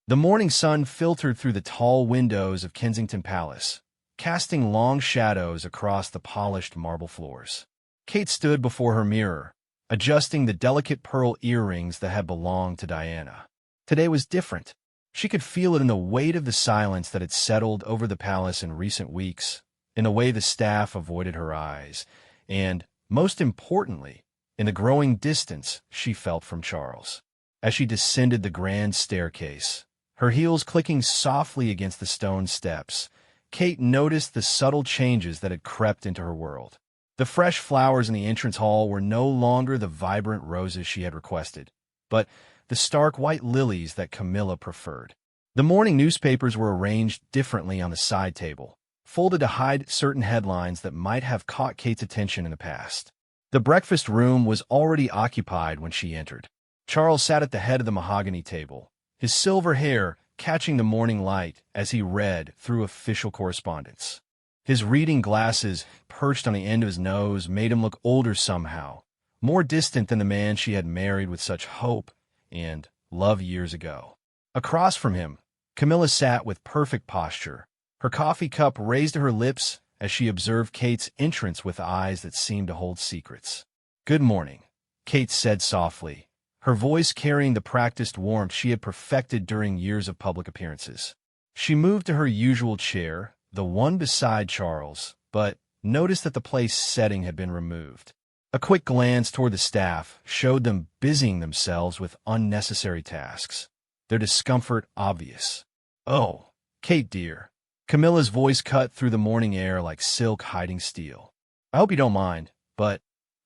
The morning sun filtered through the tall windows of Kensington Palace, casting long shadows across the polished marble floors. Kate stood before her mirror, adjusting the delicate pearl earrings that had belonged to Diana. Today was different. She could feel it in the weight of the silence that had settled over the palace in recent weeks, in the way the staff avoided her eyes, and, most importantly, in the growing distance she felt from Charles. As she descended the grand staircase, her heels clicking softly against the stone steps, Kate noticed the subtle changes that had crept into her world. The fresh flowers in the entrance hall were no longer the vibrant roses she had requested, but the stark white lilies that Camilla preferred. The morning newspapers were arranged differently on the side table, folded to hide certain headlines that might have caught Kate's attention in the past. The breakfast room was already occupied when she entered. Charles sat at the head of the mahogany table, his silver hair catching the morning light as he read through official correspondence. His reading glasses, perched on the end of his nose, made him look older somehow, more distant than the man she had married with such hope and love years ago. Across from him, Camilla sat with perfect posture, her coffee cup raised to her lips as she observed Kate's entrance with eyes that seemed to hold secrets. "Good morning," Kate said softly, her voice carrying the practiced warmth she had perfected during years of public appearances. She moved to her usual chair, the one beside Charles, but noticed that the place setting had been removed. A quick glance toward the staff showed them busying themselves with unnecessary tasks, their discomfort obvious. "Oh, Kate dear," Camilla's voice cut through the morning air like silk hiding steel. "I hope you don't mind, but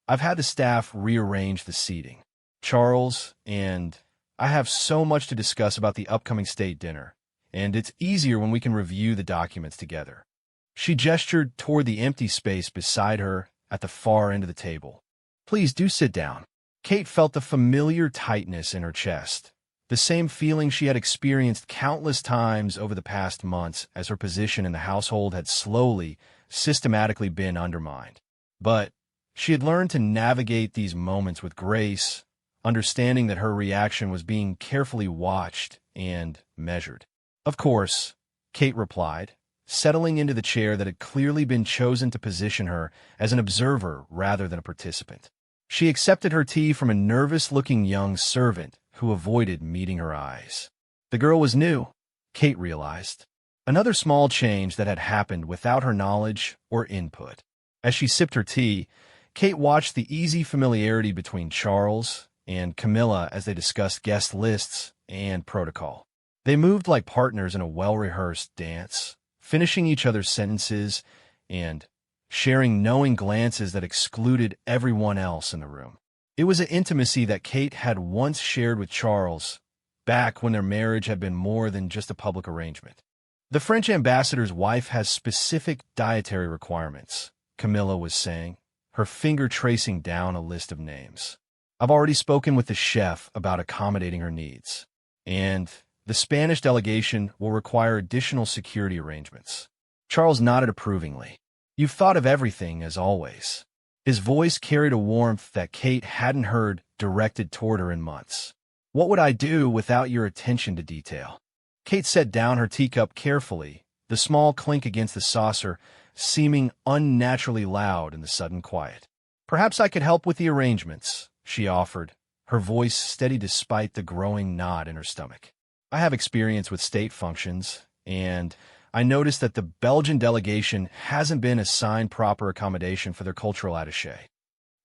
I've had the staff rearrange the seating. Charles and I have so much to discuss about the upcoming state dinner, and it's easier when we can review the documents together." She gestured toward the empty space beside her at the far end of the table. "Please do sit down." Kate felt the familiar tightness in her chest, the same feeling she had experienced countless times over the past months as her position in the household had slowly, systematically been undermined. But she had learned to navigate these moments with grace, understanding that her reaction was being carefully watched and measured. "Of course," Kate replied, settling into the chair that had clearly been chosen to position her as an observer rather than a participant. She accepted her tea from a nervous-looking young servant who avoided meeting her eyes. The girl was new, Kate realized. Another small change that had happened without her knowledge or input. As she sipped her tea, Kate watched the easy familiarity between Charles and Camilla as they discussed guest lists and protocol. They moved like partners in a well-rehearsed dance, finishing each other's sentences and sharing knowing glances that excluded everyone else in the room. It was an intimacy that Kate had once shared with Charles, back when their marriage had been more than just a public arrangement. "The French ambassador's wife has specific dietary requirements," Camilla was saying, her finger tracing down a list of names. "I've already spoken with the chef about accommodating her needs, and the Spanish delegation will require additional security arrangements." Charles nodded approvingly. "You've thought of everything, as always." His voice carried a warmth that Kate hadn't heard directed toward her in months. "What would I do without your attention to detail?" Kate set down her teacup carefully, the small clink against the saucer seeming unnaturally loud in the sudden quiet. "Perhaps I could help with the arrangements," she offered, her voice steady despite the growing knot in her stomach. "I have experience with state functions, and I noticed that the Belgian delegation hasn't been assigned proper accommodation for their cultural attaché."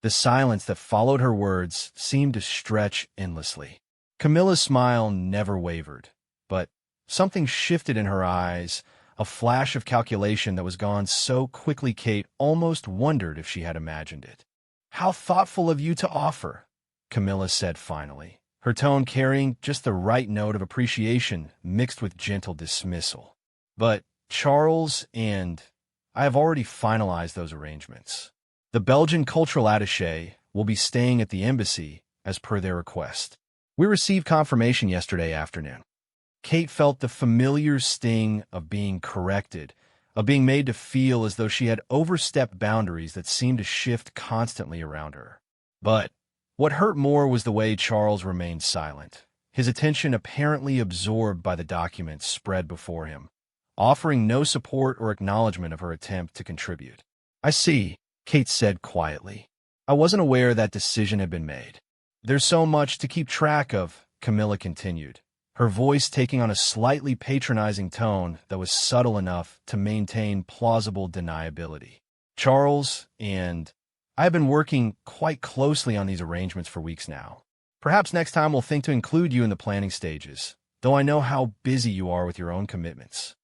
The silence that followed her words seemed to stretch endlessly. Camilla's smile never wavered, but something shifted in her eyes, a flash of calculation that was gone so quickly Kate almost wondered if she had imagined it. "How thoughtful of you to offer," Camilla said finally, her tone carrying just the right note of appreciation mixed with gentle dismissal. "But Charles and I have already finalized those arrangements. The Belgian cultural attaché will be staying at the embassy as per their request. We received confirmation yesterday afternoon." Kate felt the familiar sting of being corrected, of being made to feel as though she had overstepped boundaries that seemed to shift constantly around her. But what hurt more was the way Charles remained silent, his attention apparently absorbed by the documents spread before him, offering no support or acknowledgement of her attempt to contribute. "I see," Kate said quietly. "I wasn't aware that decision had been made." "There's so much to keep track of," Camilla continued, her voice taking on a slightly patronizing tone that was subtle enough to maintain plausible deniability. "Charles and I have been working quite closely on these arrangements for weeks now. Perhaps next time we'll think to include you in the planning stages, though I know how busy you are with your own commitments."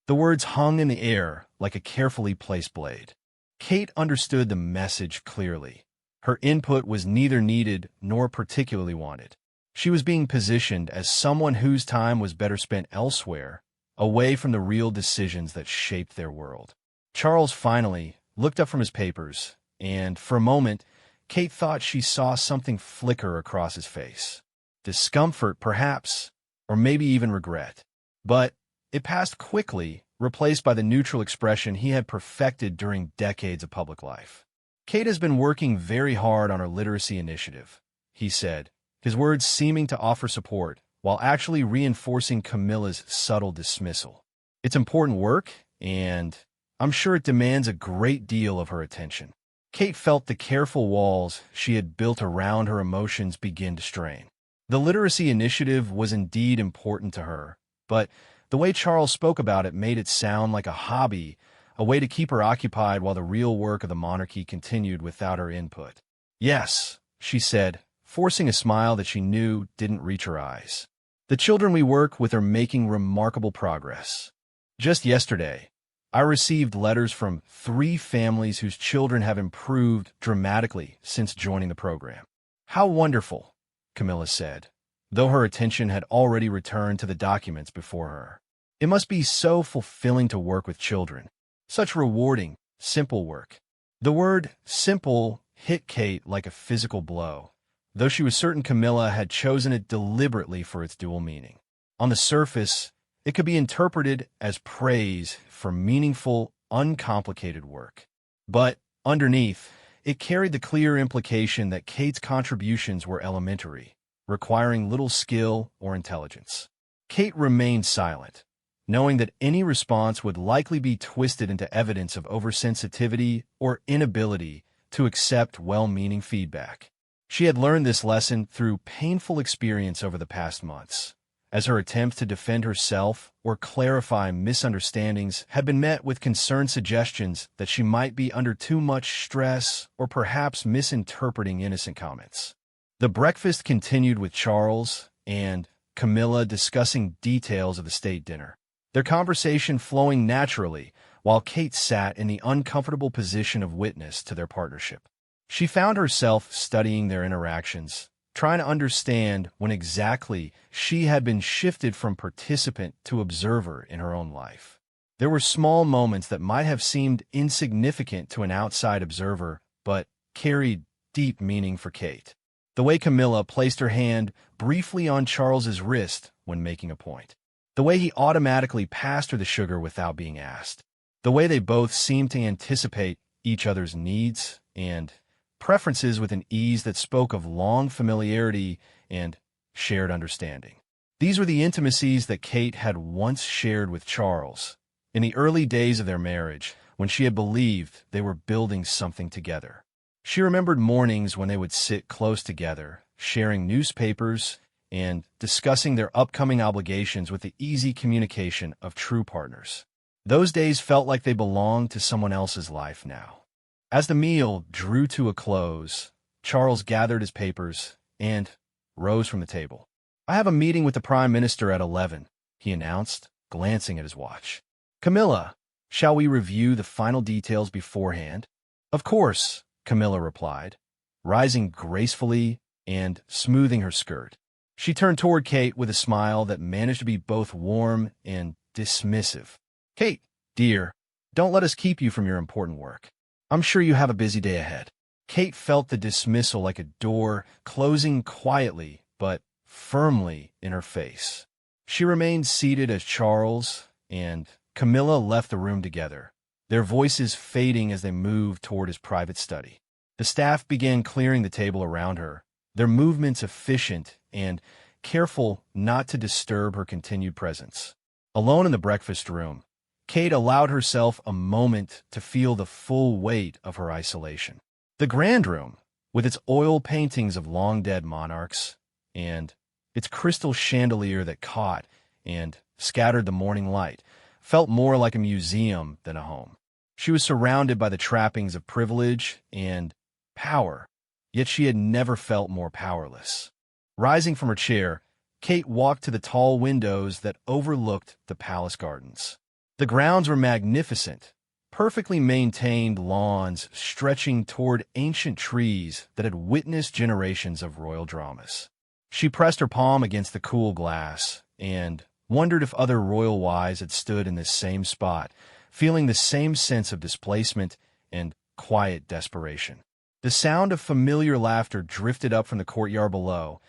The words hung in the air like a carefully placed blade. Kate understood the message clearly. Her input was neither needed nor particularly wanted. She was being positioned as someone whose time was better spent elsewhere, away from the real decisions that shaped their world. Charles finally looked up from his papers, and for a moment, Kate thought she saw something flicker across his face. Discomfort, perhaps, or maybe even regret. But it passed quickly, replaced by the neutral expression he had perfected during decades of public life. "Kate has been working very hard on her literacy initiative," he said, his words seeming to offer support, while actually reinforcing Camilla's subtle dismissal. "It's important work, and I'm sure it demands a great deal of her attention." Kate felt the careful walls she had built around her emotions begin to strain. The literacy initiative was indeed important to her, but the way Charles spoke about it made it sound like a hobby, a way to keep her occupied while the real work of the monarchy continued without her input. "Yes," she said, forcing a smile that she knew didn't reach her eyes. "The children we work with are making remarkable progress. Just yesterday, I received letters from 3 families whose children have improved dramatically since joining the program." "How wonderful," Camilla said, though her attention had already returned to the documents before her. "It must be so fulfilling to work with children. Such rewarding, simple work." The word simple hit Kate like a physical blow, though she was certain Camilla had chosen it deliberately for its dual meaning. On the surface, it could be interpreted as praise for meaningful, uncomplicated work. But underneath, it carried the clear implication that Kate's contributions were elementary, requiring little skill or intelligence. Kate remained silent, knowing that any response would likely be twisted into evidence of oversensitivity or inability to accept well-meaning feedback. She had learned this lesson through painful experience over the past months, as her attempts to defend herself or clarify misunderstandings had been met with concerned suggestions that she might be under too much stress or perhaps misinterpreting innocent comments. The breakfast continued with Charles and Camilla discussing details of the state dinner, their conversation flowing naturally while Kate sat in the uncomfortable position of witness to their partnership. She found herself studying their interactions, trying to understand when exactly she had been shifted from participant to observer in her own life. There were small moments that might have seemed insignificant to an outside observer, but carried deep meaning for Kate. The way Camilla placed her hand briefly on Charles's wrist when making a point. The way he automatically passed her the sugar without being asked. The way they both seemed to anticipate each other's needs and preferences with an ease that spoke of long familiarity and shared understanding. These were the intimacies that Kate had once shared with Charles in the early days of their marriage, when she had believed they were building something together. She remembered mornings when they would sit close together, sharing newspapers and discussing their upcoming obligations with the easy communication of true partners. Those days felt like they belonged to someone else's life now. As the meal drew to a close, Charles gathered his papers and rose from the table. "I have a meeting with the Prime Minister at 11, he announced, glancing at his watch. "Camilla, shall we review the final details beforehand?" "Of course," Camilla replied, rising gracefully and smoothing her skirt. She turned toward Kate with a smile that managed to be both warm and dismissive. "Kate, dear, don't let us keep you from your important work. I'm sure you have a busy day ahead." Kate felt the dismissal like a door closing quietly but firmly in her face. She remained seated as Charles and Camilla left the room together, their voices fading as they moved toward his private study. The staff began clearing the table around her, their movements efficient and careful not to disturb her continued presence. Alone in the breakfast room, Kate allowed herself a moment to feel the full weight of her isolation. The grand room, with its oil paintings of long-dead monarchs, and its crystal chandelier that caught and scattered the morning light, felt more like a museum than a home. She was surrounded by the trappings of privilege and power, yet she had never felt more powerless. Rising from her chair, Kate walked to the tall windows that overlooked the palace gardens. The grounds were magnificent, perfectly maintained lawns stretching toward ancient trees that had witnessed generations of royal dramas. She pressed her palm against the cool glass and wondered if other royal wives had stood in this same spot, feeling the same sense of displacement and quiet desperation. The sound of familiar laughter drifted up from the courtyard below,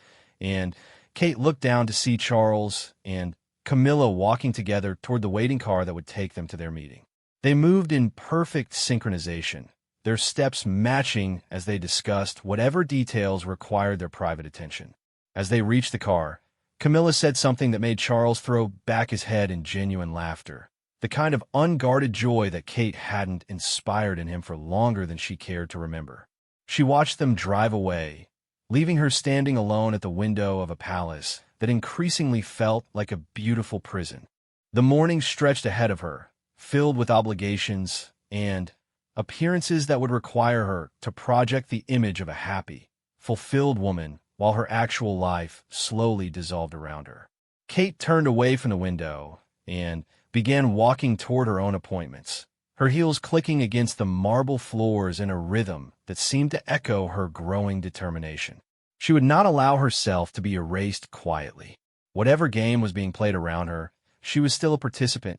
and Kate looked down to see Charles and Camilla walking together toward the waiting car that would take them to their meeting. They moved in perfect synchronization, their steps matching as they discussed whatever details required their private attention. As they reached the car, Camilla said something that made Charles throw back his head in genuine laughter, the kind of unguarded joy that Kate hadn't inspired in him for longer than she cared to remember. She watched them drive away, leaving her standing alone at the window of a palace that increasingly felt like a beautiful prison. The morning stretched ahead of her, filled with obligations and appearances that would require her to project the image of a happy, fulfilled woman while her actual life slowly dissolved around her. Kate turned away from the window and began walking toward her own appointments, her heels clicking against the marble floors in a rhythm that seemed to echo her growing determination. She would not allow herself to be erased quietly. Whatever game was being played around her, she was still a participant,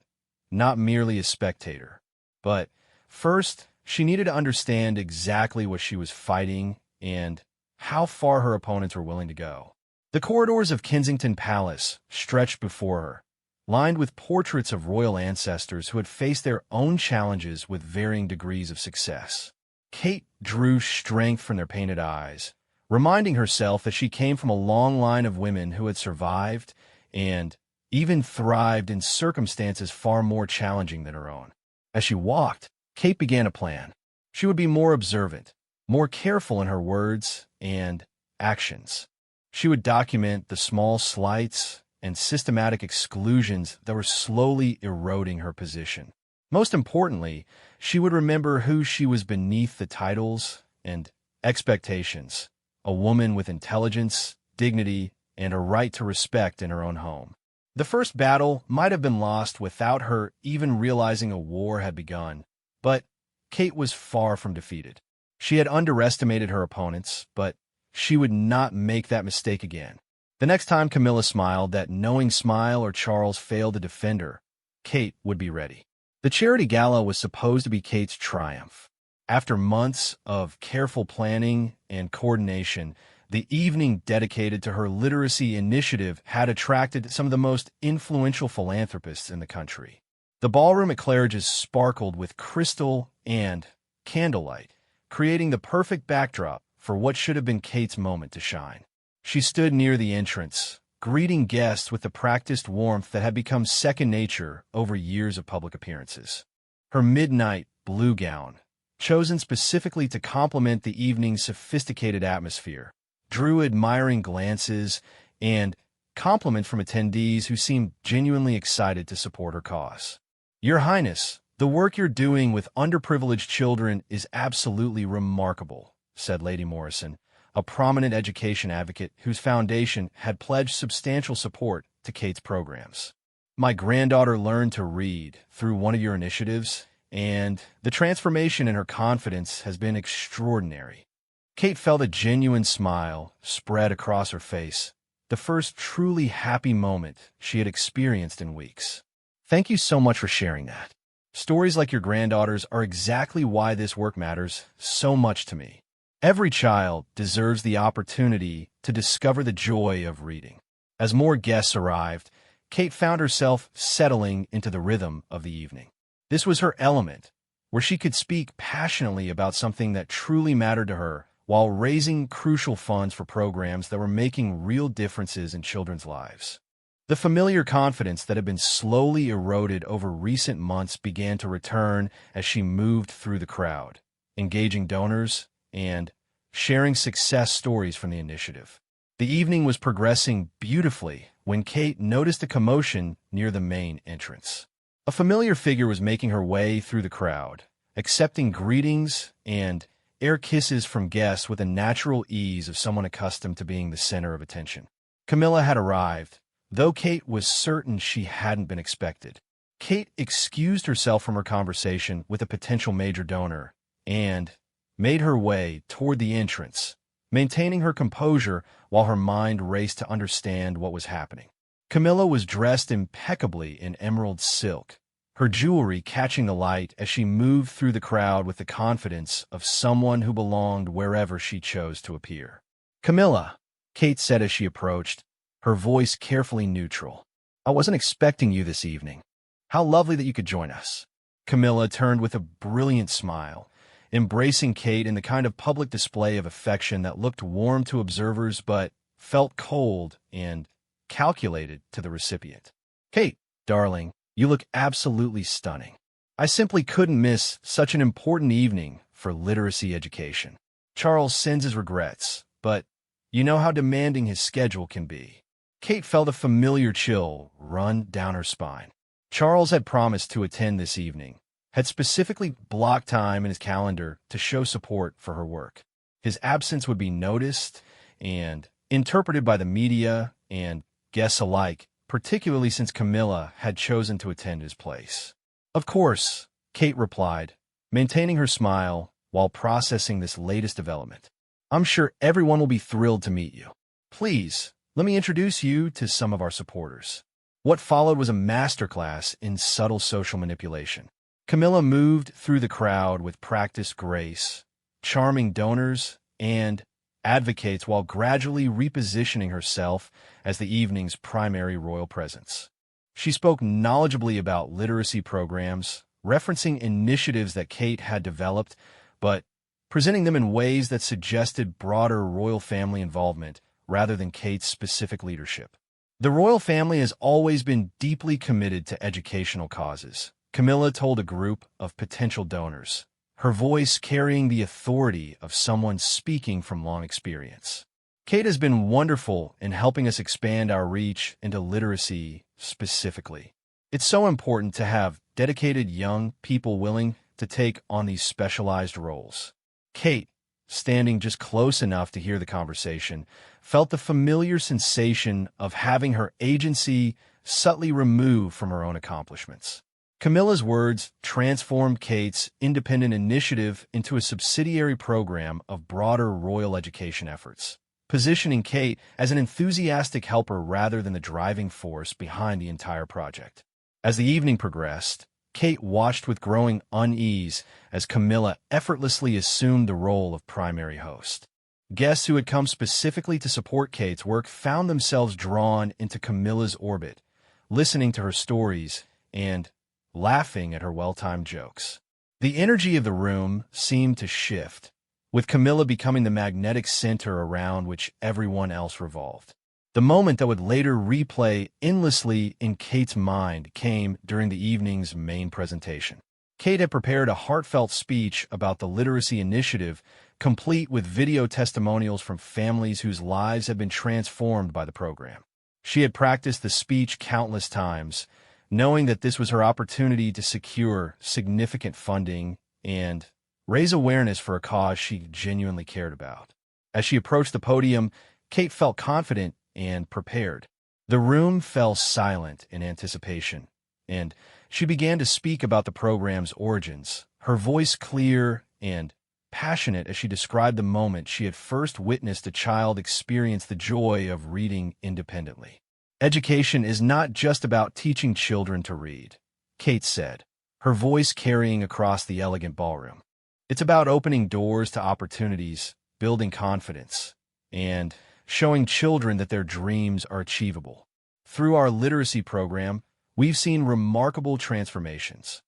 not merely a spectator. But first, she needed to understand exactly what she was fighting and how far her opponents were willing to go. The corridors of Kensington Palace stretched before her, lined with portraits of royal ancestors who had faced their own challenges with varying degrees of success. Kate drew strength from their painted eyes, reminding herself that she came from a long line of women who had survived and even thrived in circumstances far more challenging than her own. As she walked, Kate began a plan. She would be more observant, more careful in her words and actions. She would document the small slights and systematic exclusions that were slowly eroding her position. Most importantly, she would remember who she was beneath the titles and expectations, a woman with intelligence, dignity, and a right to respect in her own home. The first battle might have been lost without her even realizing a war had begun, but Kate was far from defeated. She had underestimated her opponents, but she would not make that mistake again. The next time Camilla smiled, that knowing smile, or Charles failed to defend her, Kate would be ready. The charity gala was supposed to be Kate's triumph. After months of careful planning and coordination, the evening dedicated to her literacy initiative had attracted some of the most influential philanthropists in the country. The ballroom at Claridge's sparkled with crystal and candlelight, creating the perfect backdrop for what should have been Kate's moment to shine. She stood near the entrance, greeting guests with the practiced warmth that had become second nature over years of public appearances. Her midnight blue gown, chosen specifically to complement the evening's sophisticated atmosphere, drew admiring glances and compliment from attendees who seemed genuinely excited to support her cause. "Your Highness, the work you're doing with underprivileged children is absolutely remarkable," said Lady Morrison, a prominent education advocate whose foundation had pledged substantial support to Kate's programs. "My granddaughter learned to read through one of your initiatives, and the transformation in her confidence has been extraordinary." Kate felt a genuine smile spread across her face, the first truly happy moment she had experienced in weeks. "Thank you so much for sharing that. Stories like your granddaughter's are exactly why this work matters so much to me. Every child deserves the opportunity to discover the joy of reading." As more guests arrived, Kate found herself settling into the rhythm of the evening. This was her element, where she could speak passionately about something that truly mattered to her while raising crucial funds for programs that were making real differences in children's lives. The familiar confidence that had been slowly eroded over recent months began to return as she moved through the crowd, engaging donors and sharing success stories from the initiative. The evening was progressing beautifully when Kate noticed a commotion near the main entrance. A familiar figure was making her way through the crowd, accepting greetings and air kisses from guests with a natural ease of someone accustomed to being the center of attention. Camilla had arrived, though Kate was certain she hadn't been expected. Kate excused herself from her conversation with a potential major donor and made her way toward the entrance, maintaining her composure while her mind raced to understand what was happening. Camilla was dressed impeccably in emerald silk, her jewelry catching the light as she moved through the crowd with the confidence of someone who belonged wherever she chose to appear. "Camilla," Kate said as she approached, her voice carefully neutral. "I wasn't expecting you this evening. How lovely that you could join us." Camilla turned with a brilliant smile, embracing Kate in the kind of public display of affection that looked warm to observers but felt cold and calculated to the recipient. "Kate, darling, you look absolutely stunning. I simply couldn't miss such an important evening for literacy education. Charles sends his regrets, but you know how demanding his schedule can be." Kate felt a familiar chill run down her spine. Charles had promised to attend this evening, had specifically blocked time in his calendar to show support for her work. His absence would be noticed and interpreted by the media and guests alike, particularly since Camilla had chosen to attend his place. "Of course," Kate replied, maintaining her smile while processing this latest development. "I'm sure everyone will be thrilled to meet you. Please, let me introduce you to some of our supporters." What followed was a masterclass in subtle social manipulation. Camilla moved through the crowd with practiced grace, charming donors and advocates while gradually repositioning herself as the evening's primary royal presence. She spoke knowledgeably about literacy programs, referencing initiatives that Kate had developed, but presenting them in ways that suggested broader royal family involvement rather than Kate's specific leadership. The royal family has always been deeply committed to educational causes, Camilla told a group of potential donors, her voice carrying the authority of someone speaking from long experience. "Kate has been wonderful in helping us expand our reach into literacy specifically. It's so important to have dedicated young people willing to take on these specialized roles." Kate, standing just close enough to hear the conversation, felt the familiar sensation of having her agency subtly removed from her own accomplishments. Camilla's words transformed Kate's independent initiative into a subsidiary program of broader royal education efforts, positioning Kate as an enthusiastic helper rather than the driving force behind the entire project. As the evening progressed, Kate watched with growing unease as Camilla effortlessly assumed the role of primary host. Guests who had come specifically to support Kate's work found themselves drawn into Camilla's orbit, listening to her stories and laughing at her well-timed jokes. The energy of the room seemed to shift, with Camilla becoming the magnetic center around which everyone else revolved. The moment that would later replay endlessly in Kate's mind came during the evening's main presentation. Kate had prepared a heartfelt speech about the literacy initiative, complete with video testimonials from families whose lives had been transformed by the program. She had practiced the speech countless times, knowing that this was her opportunity to secure significant funding and raise awareness for a cause she genuinely cared about. As she approached the podium, Kate felt confident and prepared. The room fell silent in anticipation, and she began to speak about the program's origins, her voice clear and passionate as she described the moment she had first witnessed a child experience the joy of reading independently. "Education is not just about teaching children to read," Kate said, her voice carrying across the elegant ballroom. "It's about opening doors to opportunities, building confidence, and showing children that their dreams are achievable. Through our literacy program, we've seen remarkable transformations."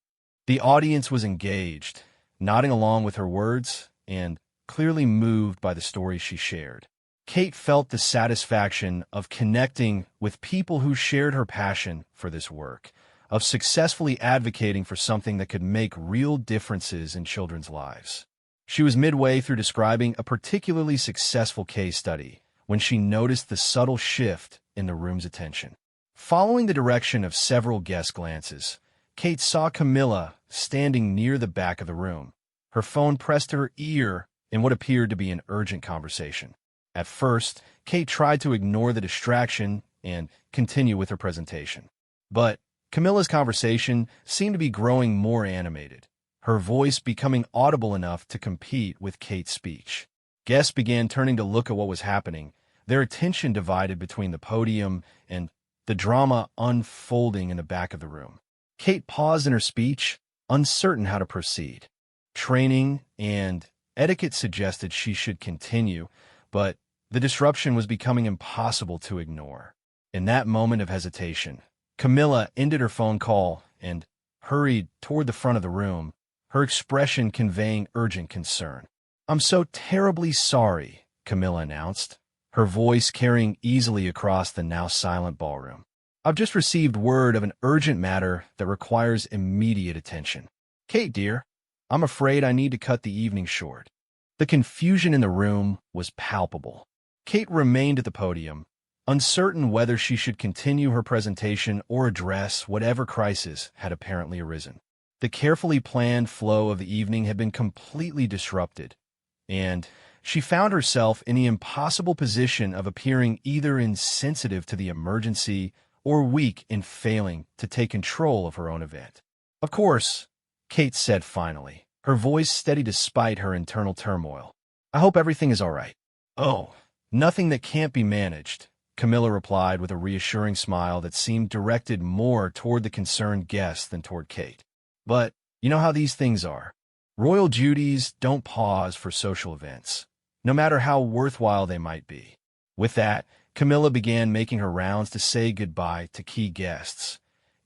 The audience was engaged, nodding along with her words and clearly moved by the stories she shared. Kate felt the satisfaction of connecting with people who shared her passion for this work, of successfully advocating for something that could make real differences in children's lives. She was midway through describing a particularly successful case study when she noticed the subtle shift in the room's attention. Following the direction of several guest glances, Kate saw Camilla standing near the back of the room, her phone pressed to her ear in what appeared to be an urgent conversation. At first, Kate tried to ignore the distraction and continue with her presentation. But Camilla's conversation seemed to be growing more animated, her voice becoming audible enough to compete with Kate's speech. Guests began turning to look at what was happening, their attention divided between the podium and the drama unfolding in the back of the room. Kate paused in her speech, uncertain how to proceed. Training and etiquette suggested she should continue, but the disruption was becoming impossible to ignore. In that moment of hesitation, Camilla ended her phone call and hurried toward the front of the room, her expression conveying urgent concern. "I'm so terribly sorry," Camilla announced, her voice carrying easily across the now silent ballroom. "I've just received word of an urgent matter that requires immediate attention. Kate, dear, I'm afraid I need to cut the evening short." The confusion in the room was palpable. Kate remained at the podium, uncertain whether she should continue her presentation or address whatever crisis had apparently arisen. The carefully planned flow of the evening had been completely disrupted, and she found herself in the impossible position of appearing either insensitive to the emergency or weak in failing to take control of her own event. "Of course," Kate said finally, her voice steady despite her internal turmoil. "I hope everything is all right." "Oh, nothing that can't be managed," Camilla replied with a reassuring smile that seemed directed more toward the concerned guest than toward Kate. "But you know how these things are. Royal duties don't pause for social events, no matter how worthwhile they might be." With that, Camilla began making her rounds to say goodbye to key guests,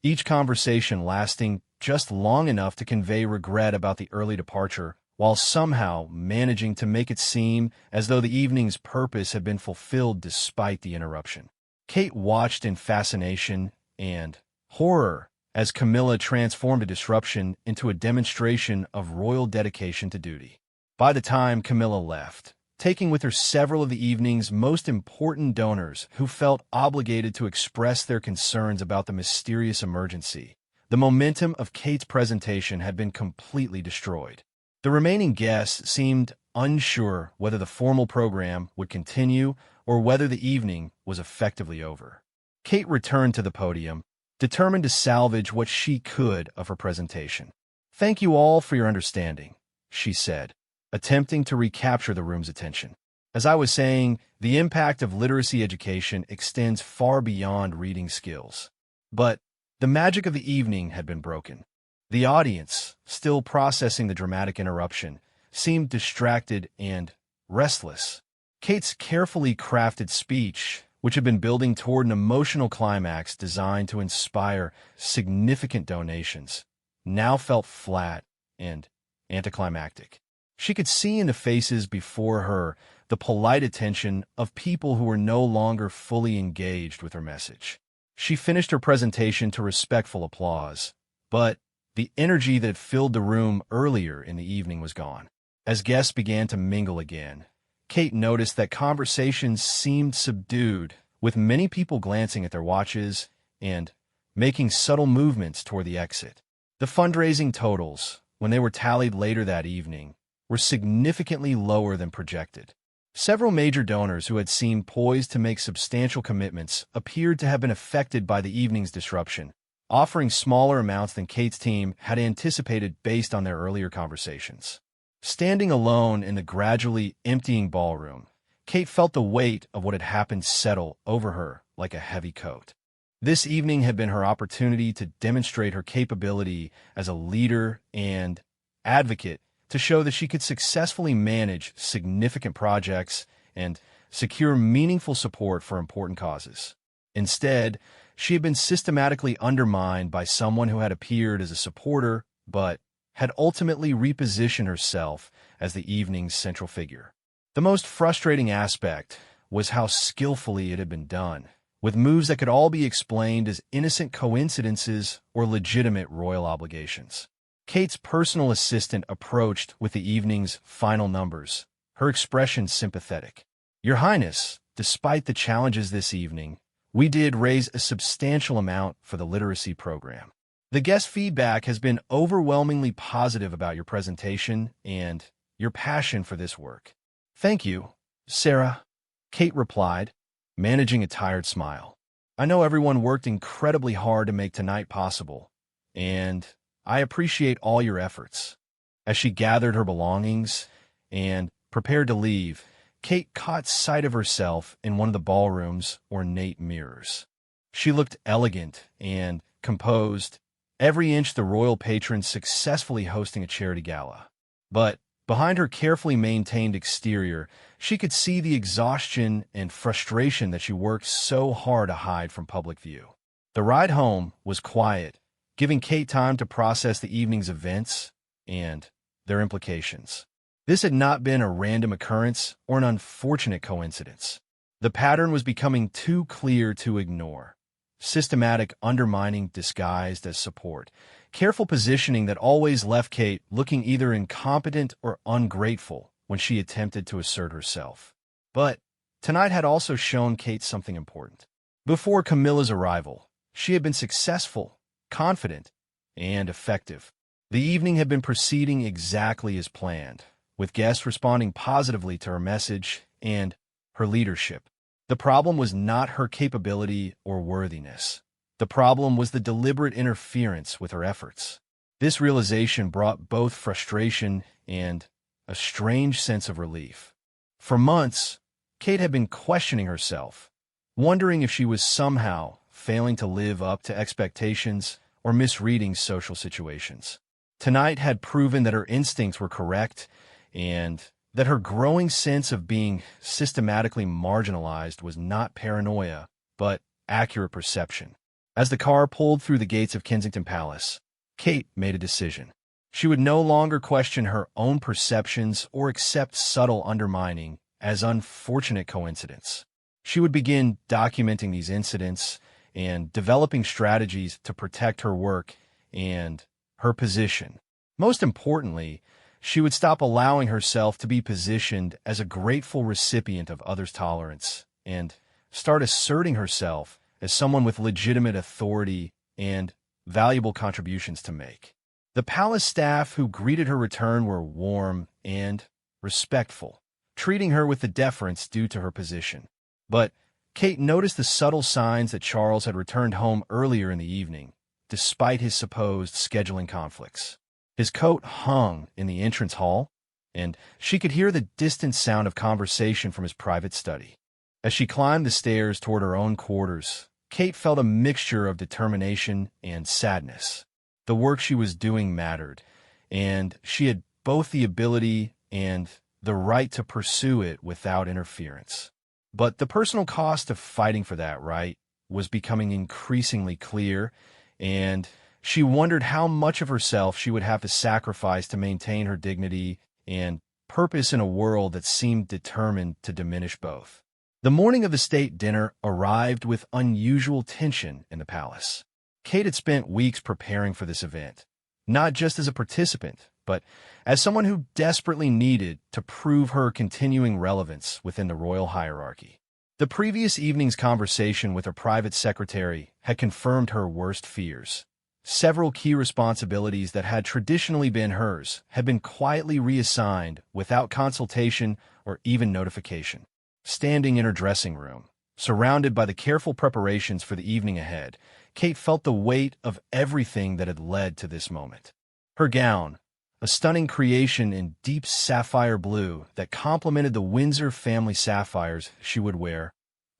each conversation lasting just long enough to convey regret about the early departure, while somehow managing to make it seem as though the evening's purpose had been fulfilled despite the interruption. Kate watched in fascination and horror as Camilla transformed a disruption into a demonstration of royal dedication to duty. By the time Camilla left, taking with her several of the evening's most important donors who felt obligated to express their concerns about the mysterious emergency, the momentum of Kate's presentation had been completely destroyed. The remaining guests seemed unsure whether the formal program would continue or whether the evening was effectively over. Kate returned to the podium, determined to salvage what she could of her presentation. "Thank you all for your understanding," she said, attempting to recapture the room's attention. "As I was saying, the impact of literacy education extends far beyond reading skills." But the magic of the evening had been broken. The audience, still processing the dramatic interruption, seemed distracted and restless. Kate's carefully crafted speech, which had been building toward an emotional climax designed to inspire significant donations, now felt flat and anticlimactic. She could see in the faces before her the polite attention of people who were no longer fully engaged with her message. She finished her presentation to respectful applause, but the energy that filled the room earlier in the evening was gone. As guests began to mingle again, Kate noticed that conversations seemed subdued, with many people glancing at their watches and making subtle movements toward the exit. The fundraising totals, when they were tallied later that evening, were significantly lower than projected. Several major donors who had seemed poised to make substantial commitments appeared to have been affected by the evening's disruption, offering smaller amounts than Kate's team had anticipated based on their earlier conversations. Standing alone in the gradually emptying ballroom, Kate felt the weight of what had happened settle over her like a heavy coat. This evening had been her opportunity to demonstrate her capability as a leader and advocate, to show that she could successfully manage significant projects and secure meaningful support for important causes. Instead, she had been systematically undermined by someone who had appeared as a supporter but had ultimately repositioned herself as the evening's central figure. The most frustrating aspect was how skillfully it had been done, with moves that could all be explained as innocent coincidences or legitimate royal obligations. Kate's personal assistant approached with the evening's final numbers, her expression sympathetic. "Your Highness, despite the challenges this evening, we did raise a substantial amount for the literacy program. The guest feedback has been overwhelmingly positive about your presentation and your passion for this work." "Thank you, Sarah," Kate replied, managing a tired smile. "I know everyone worked incredibly hard to make tonight possible, and I appreciate all your efforts." As she gathered her belongings and prepared to leave, Kate caught sight of herself in one of the ballroom's ornate mirrors. She looked elegant and composed, every inch the royal patron successfully hosting a charity gala. But behind her carefully maintained exterior, she could see the exhaustion and frustration that she worked so hard to hide from public view. The ride home was quiet, giving Kate time to process the evening's events and their implications. This had not been a random occurrence or an unfortunate coincidence. The pattern was becoming too clear to ignore. Systematic undermining disguised as support. Careful positioning that always left Kate looking either incompetent or ungrateful when she attempted to assert herself. But tonight had also shown Kate something important. Before Camilla's arrival, she had been successful, confident, and effective. The evening had been proceeding exactly as planned, with guests responding positively to her message and her leadership. The problem was not her capability or worthiness. The problem was the deliberate interference with her efforts. This realization brought both frustration and a strange sense of relief. For months, Kate had been questioning herself, wondering if she was somehow failing to live up to expectations or misreading social situations. Tonight had proven that her instincts were correct and that her growing sense of being systematically marginalized was not paranoia, but accurate perception. As the car pulled through the gates of Kensington Palace, Kate made a decision. She would no longer question her own perceptions or accept subtle undermining as unfortunate coincidence. She would begin documenting these incidents and developing strategies to protect her work and her position. Most importantly, she would stop allowing herself to be positioned as a grateful recipient of others' tolerance and start asserting herself as someone with legitimate authority and valuable contributions to make. The palace staff who greeted her return were warm and respectful, treating her with the deference due to her position. But Kate noticed the subtle signs that Charles had returned home earlier in the evening, despite his supposed scheduling conflicts. His coat hung in the entrance hall, and she could hear the distant sound of conversation from his private study. As she climbed the stairs toward her own quarters, Kate felt a mixture of determination and sadness. The work she was doing mattered, and she had both the ability and the right to pursue it without interference. But the personal cost of fighting for that right was becoming increasingly clear, and she wondered how much of herself she would have to sacrifice to maintain her dignity and purpose in a world that seemed determined to diminish both. The morning of the state dinner arrived with unusual tension in the palace. Kate had spent weeks preparing for this event, not just as a participant, but as someone who desperately needed to prove her continuing relevance within the royal hierarchy. The previous evening's conversation with her private secretary had confirmed her worst fears. Several key responsibilities that had traditionally been hers had been quietly reassigned without consultation or even notification. Standing in her dressing room, surrounded by the careful preparations for the evening ahead, Kate felt the weight of everything that had led to this moment. Her gown, a stunning creation in deep sapphire blue that complemented the Windsor family sapphires she would wear,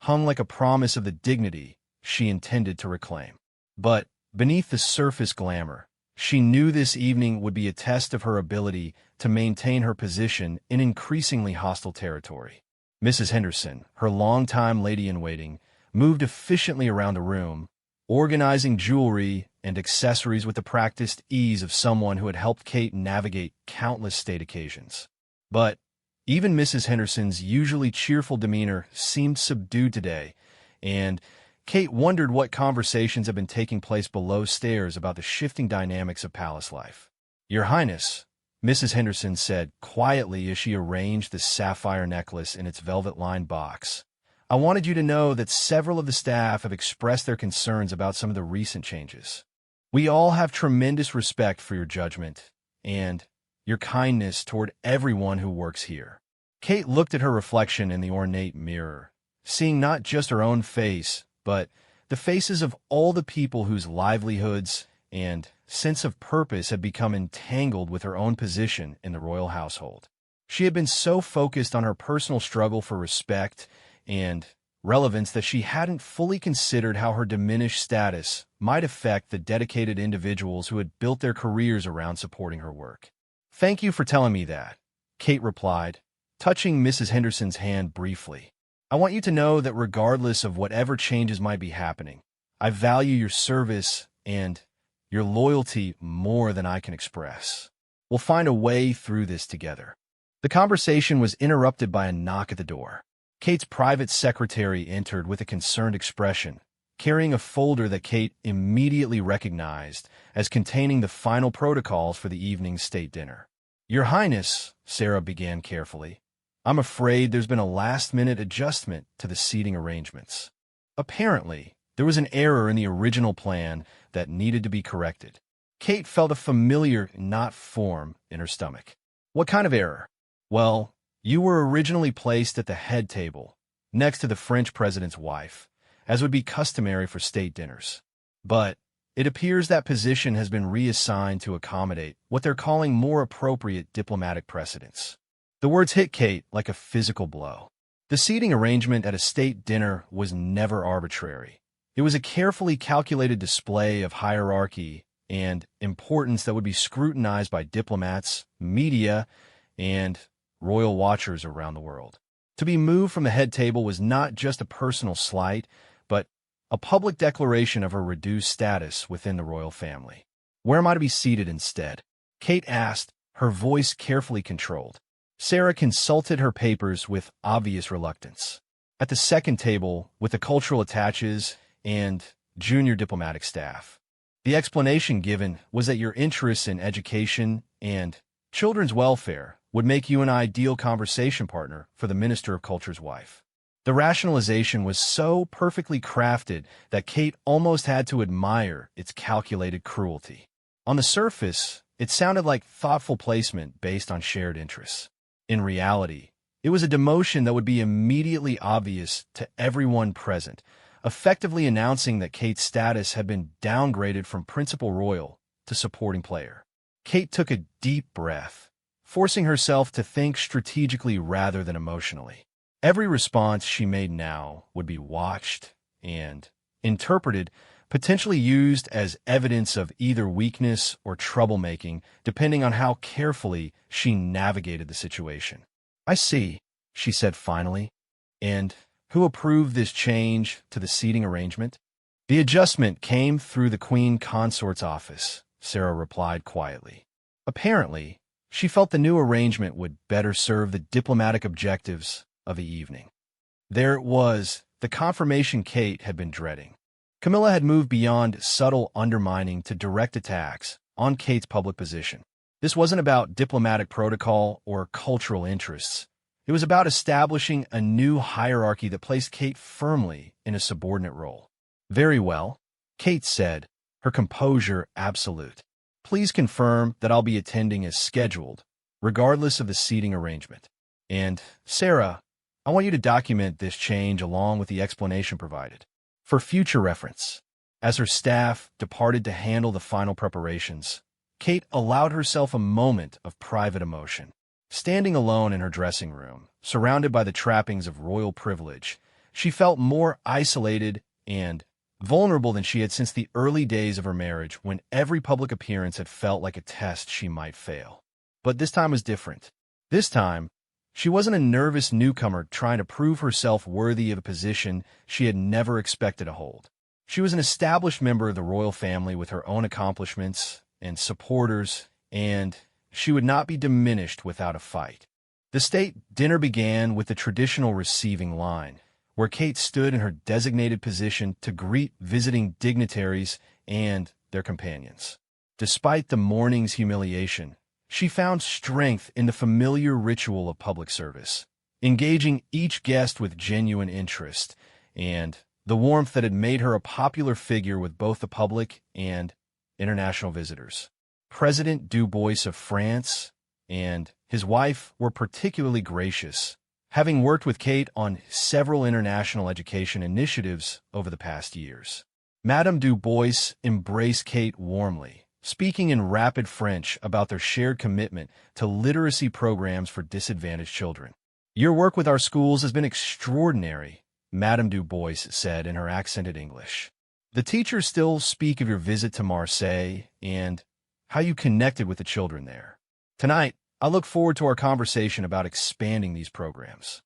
hung like a promise of the dignity she intended to reclaim. But beneath the surface glamour, she knew this evening would be a test of her ability to maintain her position in increasingly hostile territory. Mrs. Henderson, her longtime lady-in-waiting, moved efficiently around the room, organizing jewelry and accessories with the practiced ease of someone who had helped Kate navigate countless state occasions. But even Mrs. Henderson's usually cheerful demeanor seemed subdued today, and Kate wondered what conversations had been taking place below stairs about the shifting dynamics of palace life. "Your Highness," Mrs. Henderson said quietly as she arranged the sapphire necklace in its velvet-lined box, "I wanted you to know that several of the staff have expressed their concerns about some of the recent changes. We all have tremendous respect for your judgment and your kindness toward everyone who works here." Kate looked at her reflection in the ornate mirror, seeing not just her own face, but the faces of all the people whose livelihoods and sense of purpose had become entangled with her own position in the royal household. She had been so focused on her personal struggle for respect and relevance that she hadn't fully considered how her diminished status might affect the dedicated individuals who had built their careers around supporting her work. "Thank you for telling me that," Kate replied, touching Mrs. Henderson's hand briefly. "I want you to know that regardless of whatever changes might be happening, I value your service and your loyalty more than I can express. We'll find a way through this together." The conversation was interrupted by a knock at the door. Kate's private secretary entered with a concerned expression, carrying a folder that Kate immediately recognized as containing the final protocols for the evening's state dinner. "Your Highness," Sarah began carefully, "I'm afraid there's been a last-minute adjustment to the seating arrangements. Apparently, there was an error in the original plan that needed to be corrected." Kate felt a familiar knot form in her stomach. "What kind of error?" "Well, you were originally placed at the head table, next to the French president's wife, as would be customary for state dinners. But it appears that position has been reassigned to accommodate what they're calling more appropriate diplomatic precedents." The words hit Kate like a physical blow. The seating arrangement at a state dinner was never arbitrary. It was a carefully calculated display of hierarchy and importance that would be scrutinized by diplomats, media, and royal watchers around the world. To be moved from the head table was not just a personal slight, but a public declaration of her reduced status within the royal family. "Where am I to be seated instead?" Kate asked, her voice carefully controlled. Sarah consulted her papers with obvious reluctance. "At the second table, with the cultural attaches and junior diplomatic staff." The explanation given was that your interests in education and children's welfare would make you an ideal conversation partner for the Minister of Culture's wife. The rationalization was so perfectly crafted that Kate almost had to admire its calculated cruelty. On the surface, it sounded like thoughtful placement based on shared interests. In reality, it was a demotion that would be immediately obvious to everyone present, effectively announcing that Kate's status had been downgraded from principal royal to supporting player. Kate took a deep breath, forcing herself to think strategically rather than emotionally. Every response she made now would be watched and interpreted, potentially used as evidence of either weakness or troublemaking, depending on how carefully she navigated the situation. "I see," she said finally. "And who approved this change to the seating arrangement?" "The adjustment came through the Queen Consort's office," Sarah replied quietly. Apparently, she felt the new arrangement would better serve the diplomatic objectives of the evening. There it was, the confirmation Kate had been dreading. Camilla had moved beyond subtle undermining to direct attacks on Kate's public position. This wasn't about diplomatic protocol or cultural interests. It was about establishing a new hierarchy that placed Kate firmly in a subordinate role. "Very well," Kate said, her composure absolute. "Please confirm that I'll be attending as scheduled, regardless of the seating arrangement. And, Sarah, I want you to document this change along with the explanation provided, for future reference." As her staff departed to handle the final preparations, Kate allowed herself a moment of private emotion. Standing alone in her dressing room, surrounded by the trappings of royal privilege, she felt more isolated and vulnerable than she had since the early days of her marriage, when every public appearance had felt like a test she might fail. But this time was different. This time, she wasn't a nervous newcomer trying to prove herself worthy of a position she had never expected to hold. She was an established member of the royal family with her own accomplishments and supporters, and she would not be diminished without a fight. The state dinner began with the traditional receiving line, where Kate stood in her designated position to greet visiting dignitaries and their companions. Despite the morning's humiliation, she found strength in the familiar ritual of public service, engaging each guest with genuine interest and the warmth that had made her a popular figure with both the public and international visitors. President Du Bois of France and his wife were particularly gracious, having worked with Kate on several international education initiatives over the past years. Madame Du Bois embraced Kate warmly, speaking in rapid French about their shared commitment to literacy programs for disadvantaged children. "Your work with our schools has been extraordinary," Madame Du Bois said in her accented English. "The teachers still speak of your visit to Marseille and how you connected with the children there. Tonight, I look forward to our conversation about expanding these programs."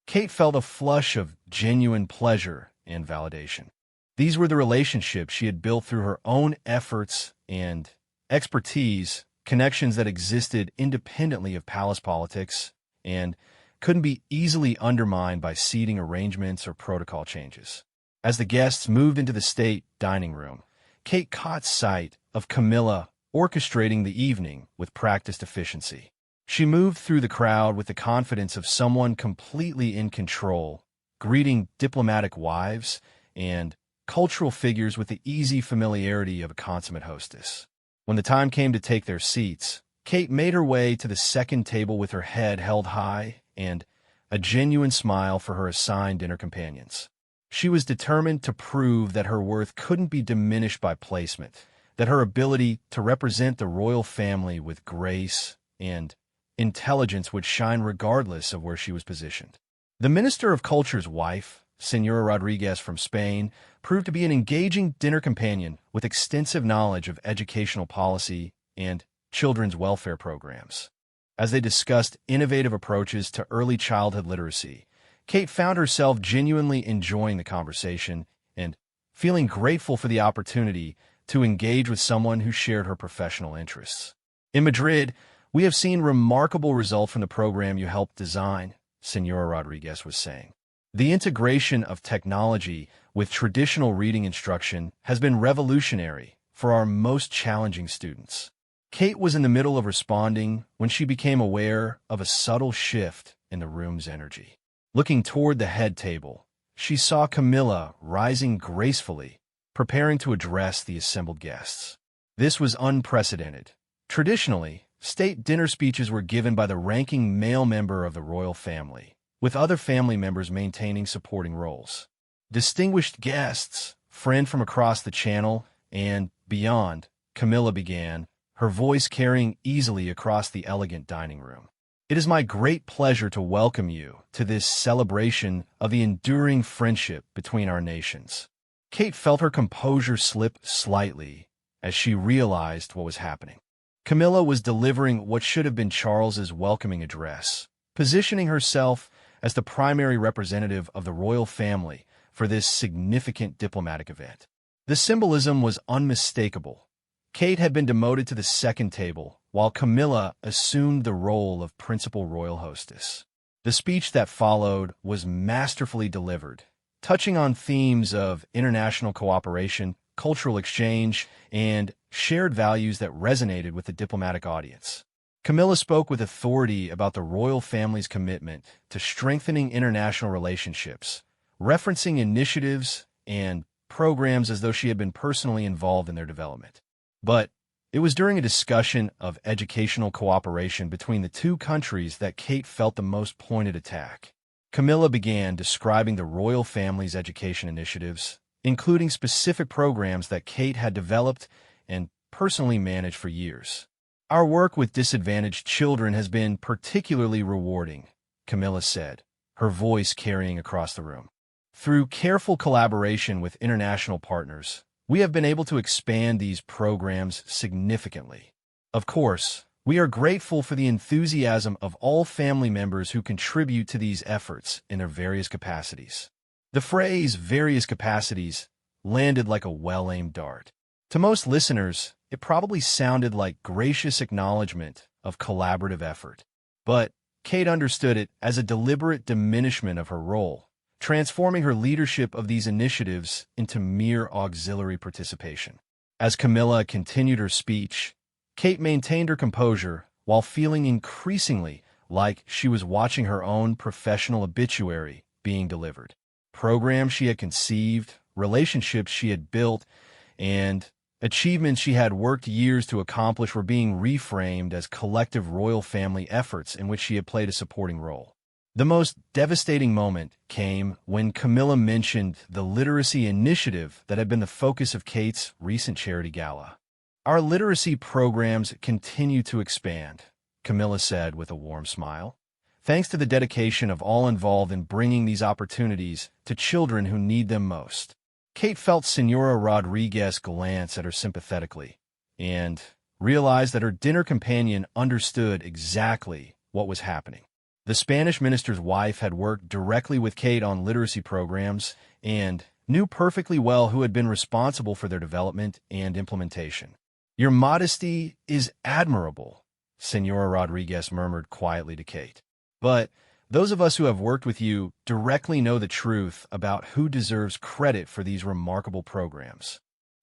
Kate felt a flush of genuine pleasure and validation. These were the relationships she had built through her own efforts and expertise, connections that existed independently of palace politics and couldn't be easily undermined by seating arrangements or protocol changes. As the guests moved into the state dining room, Kate caught sight of Camilla orchestrating the evening with practiced efficiency. She moved through the crowd with the confidence of someone completely in control, greeting diplomatic wives and cultural figures with the easy familiarity of a consummate hostess. When the time came to take their seats, Kate made her way to the second table with her head held high and a genuine smile for her assigned dinner companions. She was determined to prove that her worth couldn't be diminished by placement, that her ability to represent the royal family with grace and intelligence would shine regardless of where she was positioned. The Minister of Culture's wife, Senora Rodriguez from Spain, proved to be an engaging dinner companion with extensive knowledge of educational policy and children's welfare programs. As they discussed innovative approaches to early childhood literacy, Kate found herself genuinely enjoying the conversation and feeling grateful for the opportunity to engage with someone who shared her professional interests. "In Madrid, we have seen remarkable results from the program you helped design," Senora Rodriguez was saying. "The integration of technology with traditional reading instruction has been revolutionary for our most challenging students." Kate was in the middle of responding when she became aware of a subtle shift in the room's energy. Looking toward the head table, she saw Camilla rising gracefully, preparing to address the assembled guests. This was unprecedented. Traditionally, state dinner speeches were given by the ranking male member of the royal family, with other family members maintaining supporting roles. "Distinguished guests, friend from across the channel and beyond," Camilla began, her voice carrying easily across the elegant dining room. "It is my great pleasure to welcome you to this celebration of the enduring friendship between our nations." Kate felt her composure slip slightly as she realized what was happening. Camilla was delivering what should have been Charles's welcoming address, positioning herself as the primary representative of the royal family for this significant diplomatic event. The symbolism was unmistakable. Kate had been demoted to the second table, while Camilla assumed the role of principal royal hostess. The speech that followed was masterfully delivered, touching on themes of international cooperation, cultural exchange, and shared values that resonated with the diplomatic audience. Camilla spoke with authority about the royal family's commitment to strengthening international relationships, referencing initiatives and programs as though she had been personally involved in their development. But it was during a discussion of educational cooperation between the two countries that Kate felt the most pointed attack. Camilla began describing the royal family's education initiatives, including specific programs that Kate had developed and personally managed for years. "Our work with disadvantaged children has been particularly rewarding," Camilla said, her voice carrying across the room. "Through careful collaboration with international partners, we have been able to expand these programs significantly. Of course, we are grateful for the enthusiasm of all family members who contribute to these efforts in their various capacities." The phrase "various capacities" landed like a well-aimed dart. To most listeners, it probably sounded like gracious acknowledgement of collaborative effort. But Kate understood it as a deliberate diminishment of her role, transforming her leadership of these initiatives into mere auxiliary participation. As Camilla continued her speech, Kate maintained her composure while feeling increasingly like she was watching her own professional obituary being delivered. Programs she had conceived, relationships she had built, and achievements she had worked years to accomplish were being reframed as collective royal family efforts in which she had played a supporting role. The most devastating moment came when Camilla mentioned the literacy initiative that had been the focus of Kate's recent charity gala. "Our literacy programs continue to expand," Camilla said with a warm smile, "thanks to the dedication of all involved in bringing these opportunities to children who need them most." Kate felt Senora Rodriguez glance at her sympathetically and realized that her dinner companion understood exactly what was happening. The Spanish minister's wife had worked directly with Kate on literacy programs and knew perfectly well who had been responsible for their development and implementation. "Your modesty is admirable," Senora Rodriguez murmured quietly to Kate. "But those of us who have worked with you directly know the truth about who deserves credit for these remarkable programs."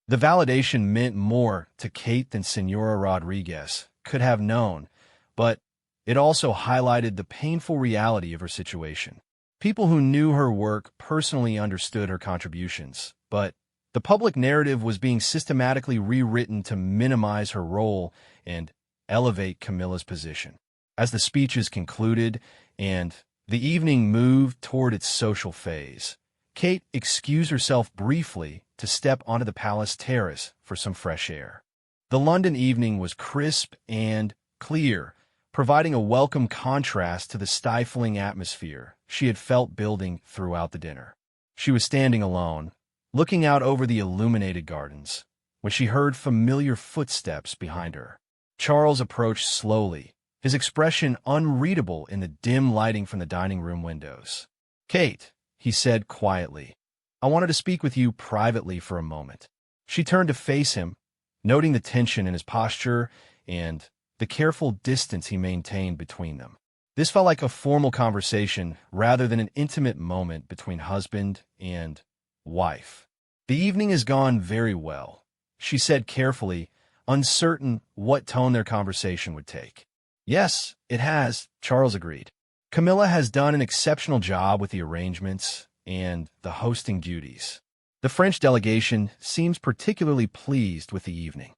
The validation meant more to Kate than Senora Rodriguez could have known, but it also highlighted the painful reality of her situation. People who knew her work personally understood her contributions, but the public narrative was being systematically rewritten to minimize her role and elevate Camilla's position. As the speeches concluded and the evening moved toward its social phase, Kate excused herself briefly to step onto the palace terrace for some fresh air. The London evening was crisp and clear, providing a welcome contrast to the stifling atmosphere she had felt building throughout the dinner. She was standing alone, looking out over the illuminated gardens, when she heard familiar footsteps behind her. Charles approached slowly, his expression unreadable in the dim lighting from the dining room windows. "Kate," he said quietly, "I wanted to speak with you privately for a moment." She turned to face him, noting the tension in his posture and the careful distance he maintained between them. This felt like a formal conversation rather than an intimate moment between husband and wife. "The evening has gone very well," she said carefully, uncertain what tone their conversation would take. "Yes, it has," Charles agreed. "Camilla has done an exceptional job with the arrangements and the hosting duties. The French delegation seems particularly pleased with the evening."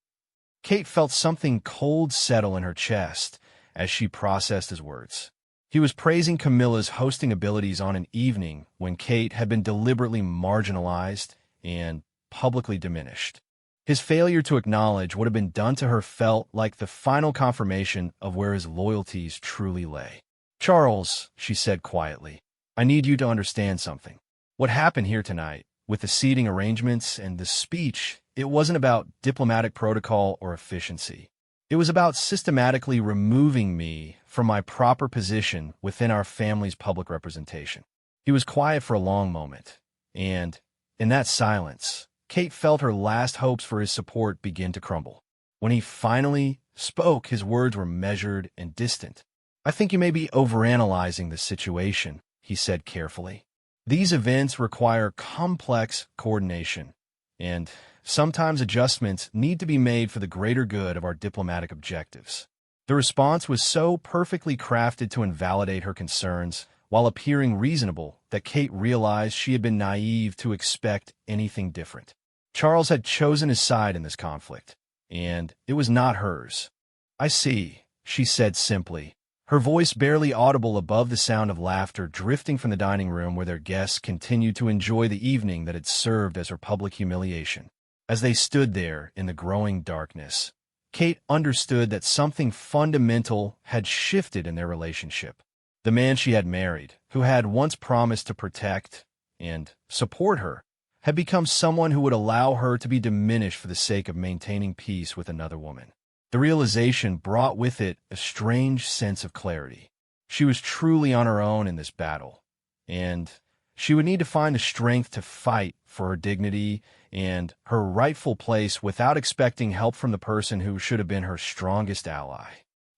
Kate felt something cold settle in her chest as she processed his words. He was praising Camilla's hosting abilities on an evening when Kate had been deliberately marginalized and publicly diminished. His failure to acknowledge what had been done to her felt like the final confirmation of where his loyalties truly lay. "Charles," she said quietly, "I need you to understand something. What happened here tonight, with the seating arrangements and the speech, it wasn't about diplomatic protocol or efficiency. It was about systematically removing me from my proper position within our family's public representation." He was quiet for a long moment, and in that silence, Kate felt her last hopes for his support begin to crumble. When he finally spoke, his words were measured and distant. "I think you may be overanalyzing the situation," he said carefully. "These events require complex coordination, and sometimes adjustments need to be made for the greater good of our diplomatic objectives." The response was so perfectly crafted to invalidate her concerns while appearing reasonable that Kate realized she had been naive to expect anything different. Charles had chosen his side in this conflict, and it was not hers. "I see," she said simply, her voice barely audible above the sound of laughter drifting from the dining room where their guests continued to enjoy the evening that had served as her public humiliation. As they stood there in the growing darkness, Kate understood that something fundamental had shifted in their relationship. The man she had married, who had once promised to protect and support her, had become someone who would allow her to be diminished for the sake of maintaining peace with another woman. The realization brought with it a strange sense of clarity. She was truly on her own in this battle, and She would need to find the strength to fight for her dignity and her rightful place without expecting help from the person who should have been her strongest ally.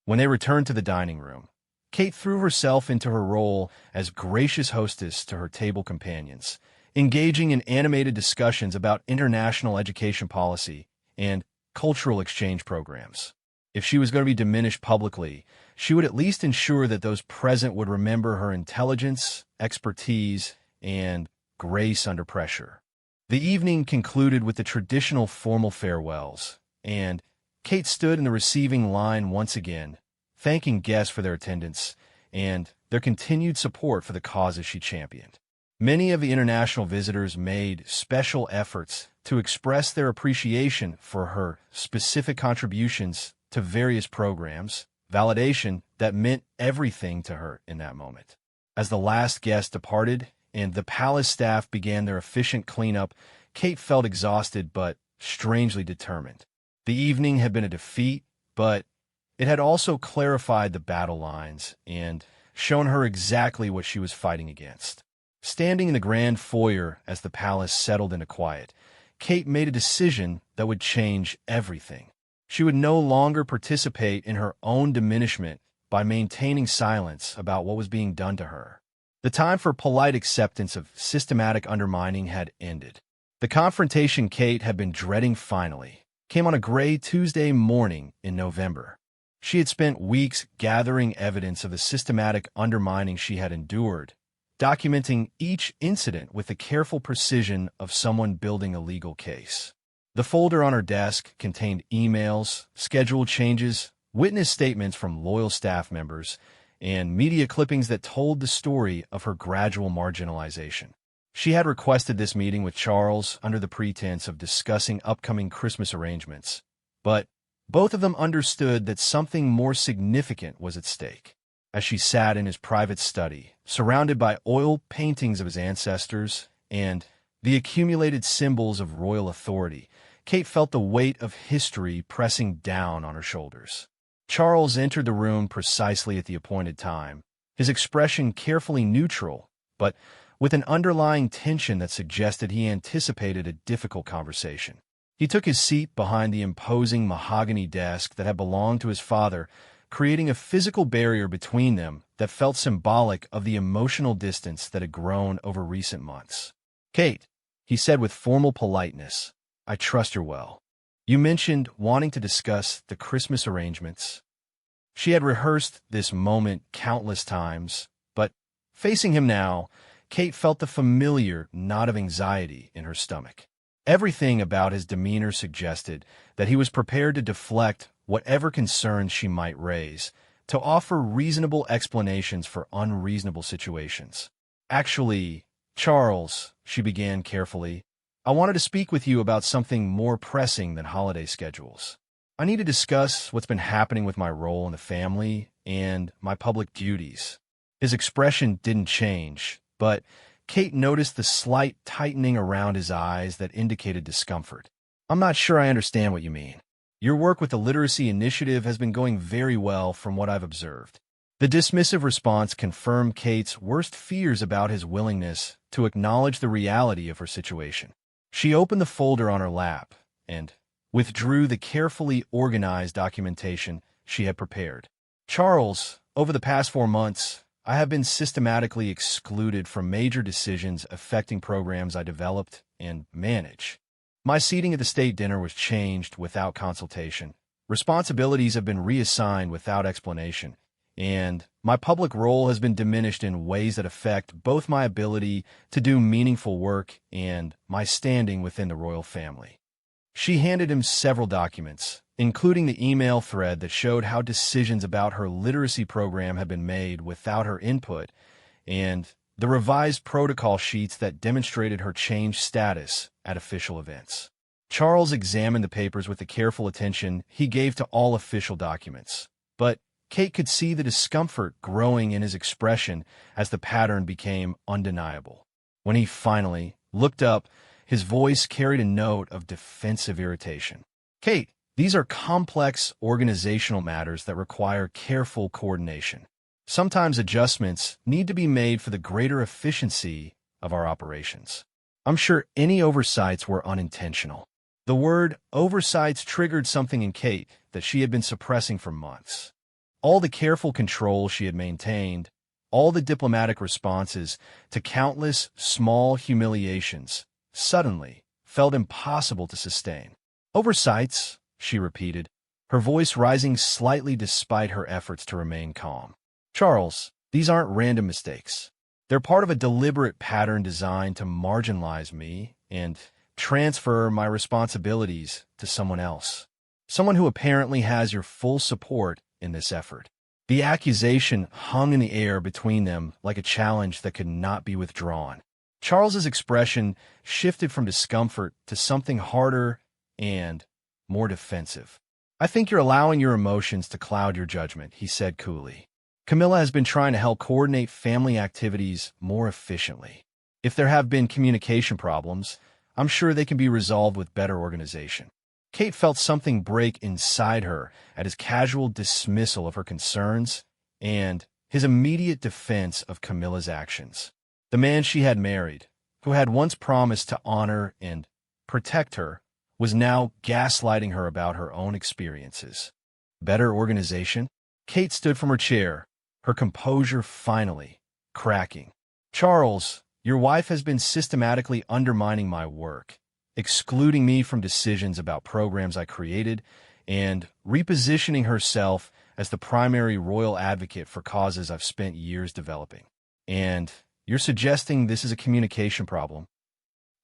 When they returned to the dining room, Kate threw herself into her role as gracious hostess to her table companions, engaging in animated discussions about international education policy and cultural exchange programs. If she was going to be diminished publicly, she would at least ensure that those present would remember her intelligence, expertise, and grace under pressure. The evening concluded with the traditional formal farewells, and Kate stood in the receiving line once again, thanking guests for their attendance and their continued support for the causes she championed. Many of the international visitors made special efforts to express their appreciation for her specific contributions to various programs, validation that meant everything to her in that moment. As the last guest departed and the palace staff began their efficient cleanup, Kate felt exhausted but strangely determined. The evening had been a defeat, but it had also clarified the battle lines and shown her exactly what she was fighting against. Standing in the grand foyer as the palace settled into quiet, Kate made a decision that would change everything. She would no longer participate in her own diminishment by maintaining silence about what was being done to her. The time for polite acceptance of systematic undermining had ended. The confrontation Kate had been dreading finally came on a gray Tuesday morning in November. She had spent weeks gathering evidence of the systematic undermining she had endured, documenting each incident with the careful precision of someone building a legal case. The folder on her desk contained emails, schedule changes, witness statements from loyal staff members, and media clippings that told the story of her gradual marginalization. She had requested this meeting with Charles under the pretense of discussing upcoming Christmas arrangements, but both of them understood that something more significant was at stake. As she sat in his private study, surrounded by oil paintings of his ancestors and the accumulated symbols of royal authority, Kate felt the weight of history pressing down on her shoulders. Charles entered the room precisely at the appointed time, his expression carefully neutral, but with an underlying tension that suggested he anticipated a difficult conversation. He took his seat behind the imposing mahogany desk that had belonged to his father, creating a physical barrier between them that felt symbolic of the emotional distance that had grown over recent months. "Kate," he said with formal politeness, "I trust you're well. You mentioned wanting to discuss the Christmas arrangements." She had rehearsed this moment countless times, but facing him now, Kate felt the familiar knot of anxiety in her stomach. Everything about his demeanor suggested that he was prepared to deflect whatever concerns she might raise, to offer reasonable explanations for unreasonable situations. "Actually, Charles," she began carefully, "I wanted to speak with you about something more pressing than holiday schedules. I need to discuss what's been happening with my role in the family and my public duties." His expression didn't change, but Kate noticed the slight tightening around his eyes that indicated discomfort. "I'm not sure I understand what you mean. Your work with the Literacy Initiative has been going very well from what I've observed." The dismissive response confirmed Kate's worst fears about his willingness to acknowledge the reality of her situation. She opened the folder on her lap and withdrew the carefully organized documentation she had prepared. "Charles, over the past 4 months, I have been systematically excluded from major decisions affecting programs I developed and manage. My seating at the state dinner was changed without consultation. Responsibilities have been reassigned without explanation, and my public role has been diminished in ways that affect both my ability to do meaningful work and my standing within the royal family." She handed him several documents, including the email thread that showed how decisions about her literacy program had been made without her input, and the revised protocol sheets that demonstrated her changed status at official events. Charles examined the papers with the careful attention he gave to all official documents, but Kate could see the discomfort growing in his expression as the pattern became undeniable. When he finally looked up, his voice carried a note of defensive irritation. "Kate, these are complex organizational matters that require careful coordination. Sometimes adjustments need to be made for the greater efficiency of our operations. I'm sure any oversights were unintentional. The word oversights triggered something in Kate that she had been suppressing for months. All the careful control she had maintained, all the diplomatic responses to countless small humiliations, suddenly felt impossible to sustain. Oversights, she repeated, her voice rising slightly despite her efforts to remain calm. Charles, these aren't random mistakes. They're part of a deliberate pattern designed to marginalize me and transfer my responsibilities to someone else. Someone who apparently has your full support in this effort. The accusation hung in the air between them like a challenge that could not be withdrawn. Charles's expression shifted from discomfort to something harder and more defensive. I think you're allowing your emotions to cloud your judgment, he said coolly. Camilla has been trying to help coordinate family activities more efficiently. If there have been communication problems, I'm sure they can be resolved with better organization. Kate felt something break inside her at his casual dismissal of her concerns and his immediate defense of Camilla's actions. The man she had married, who had once promised to honor and protect her, was now gaslighting her about her own experiences. Better organization? Kate stood from her chair, her composure finally cracking. Charles, your wife has been systematically undermining my work, excluding me from decisions about programs I created, and repositioning herself as the primary royal advocate for causes I've spent years developing. And you're suggesting this is a communication problem?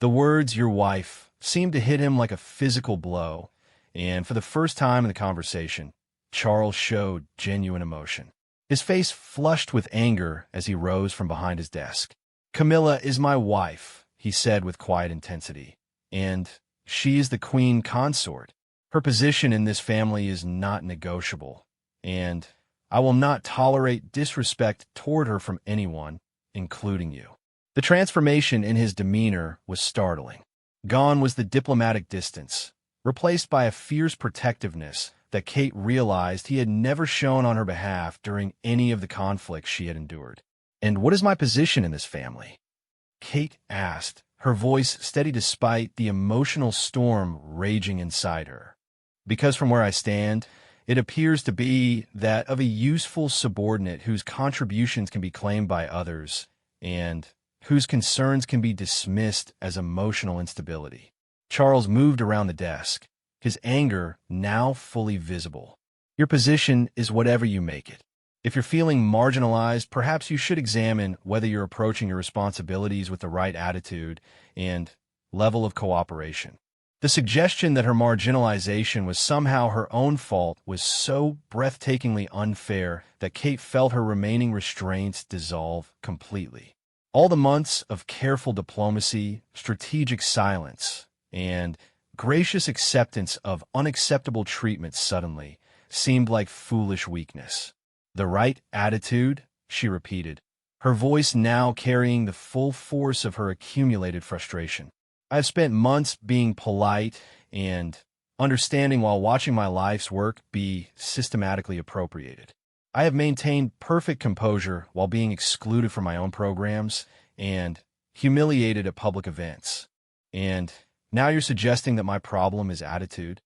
The words, your wife, seemed to hit him like a physical blow, and for the first time in the conversation, Charles showed genuine emotion. His face flushed with anger as he rose from behind his desk. Camilla is my wife, he said with quiet intensity, and she is the queen consort. Her position in this family is not negotiable, and I will not tolerate disrespect toward her from anyone, including you. The transformation in his demeanor was startling. Gone was the diplomatic distance, replaced by a fierce protectiveness that Kate realized he had never shown on her behalf during any of the conflicts she had endured. And what is my position in this family? Kate asked, her voice steady despite the emotional storm raging inside her. Because from where I stand, it appears to be that of a useful subordinate whose contributions can be claimed by others and whose concerns can be dismissed as emotional instability. Charles moved around the desk, his anger now fully visible. Your position is whatever you make it. If you're feeling marginalized, perhaps you should examine whether you're approaching your responsibilities with the right attitude and level of cooperation. The suggestion that her marginalization was somehow her own fault was so breathtakingly unfair that Kate felt her remaining restraints dissolve completely. All the months of careful diplomacy, strategic silence, and gracious acceptance of unacceptable treatment suddenly seemed like foolish weakness. The right attitude, she repeated, her voice now carrying the full force of her accumulated frustration. I have spent months being polite and understanding while watching my life's work be systematically appropriated. I have maintained perfect composure while being excluded from my own programs and humiliated at public events. And now you're suggesting that my problem is attitude?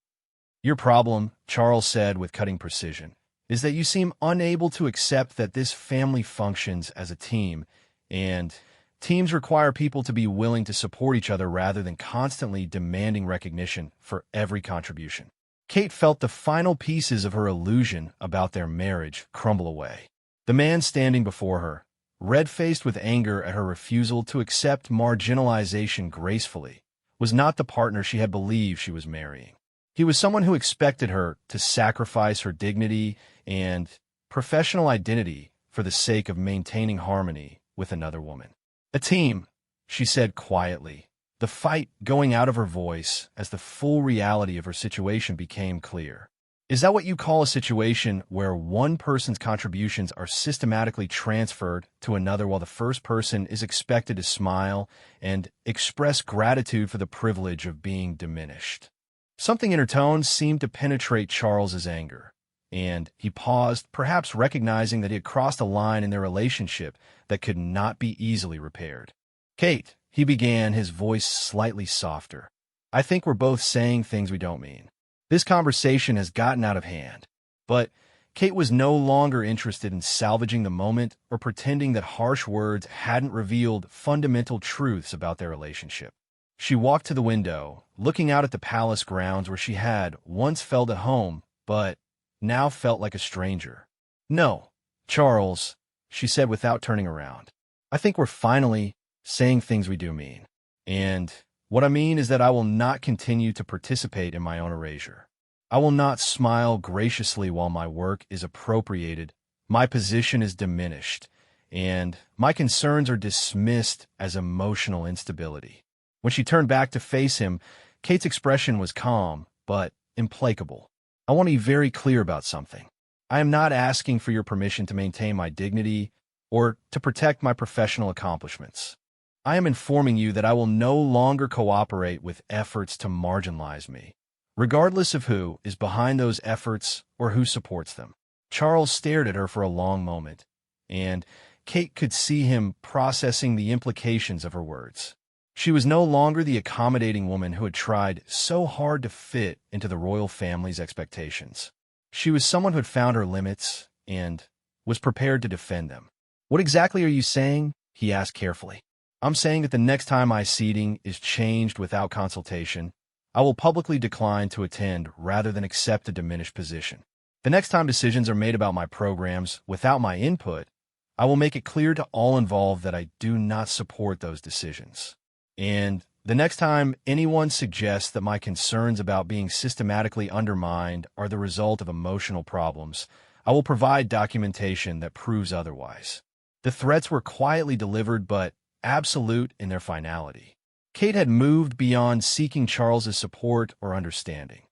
Your problem, Charles said with cutting precision, is that you seem unable to accept that this family functions as a team, and teams require people to be willing to support each other rather than constantly demanding recognition for every contribution. Kate felt the final pieces of her illusion about their marriage crumble away. The man standing before her, red-faced with anger at her refusal to accept marginalization gracefully, was not the partner she had believed she was marrying. He was someone who expected her to sacrifice her dignity and professional identity for the sake of maintaining harmony with another woman. A team, she said quietly, the fight going out of her voice as the full reality of her situation became clear. Is that what you call a situation where one person's contributions are systematically transferred to another while the first person is expected to smile and express gratitude for the privilege of being diminished? Something in her tone seemed to penetrate Charles's anger, and he paused, perhaps recognizing that he had crossed a line in their relationship that could not be easily repaired. Kate, he began, his voice slightly softer. I think we're both saying things we don't mean. This conversation has gotten out of hand. But Kate was no longer interested in salvaging the moment or pretending that harsh words hadn't revealed fundamental truths about their relationship. She walked to the window, looking out at the palace grounds where she had once felt at home, but now felt like a stranger. No, Charles, she said without turning around. I think we're finally saying things we do mean. And what I mean is that I will not continue to participate in my own erasure. I will not smile graciously while my work is appropriated, my position is diminished, and my concerns are dismissed as emotional instability. When she turned back to face him, Kate's expression was calm, but implacable. I want to be very clear about something. I am not asking for your permission to maintain my dignity or to protect my professional accomplishments. I am informing you that I will no longer cooperate with efforts to marginalize me, regardless of who is behind those efforts or who supports them. Charles stared at her for a long moment, and Kate could see him processing the implications of her words. She was no longer the accommodating woman who had tried so hard to fit into the royal family's expectations. She was someone who had found her limits and was prepared to defend them. What exactly are you saying? He asked carefully. I'm saying that the next time my seating is changed without consultation, I will publicly decline to attend rather than accept a diminished position. The next time decisions are made about my programs without my input, I will make it clear to all involved that I do not support those decisions. And the next time anyone suggests that my concerns about being systematically undermined are the result of emotional problems, I will provide documentation that proves otherwise. The threats were quietly delivered but absolute in their finality. Kate had moved beyond seeking Charles's support or understanding.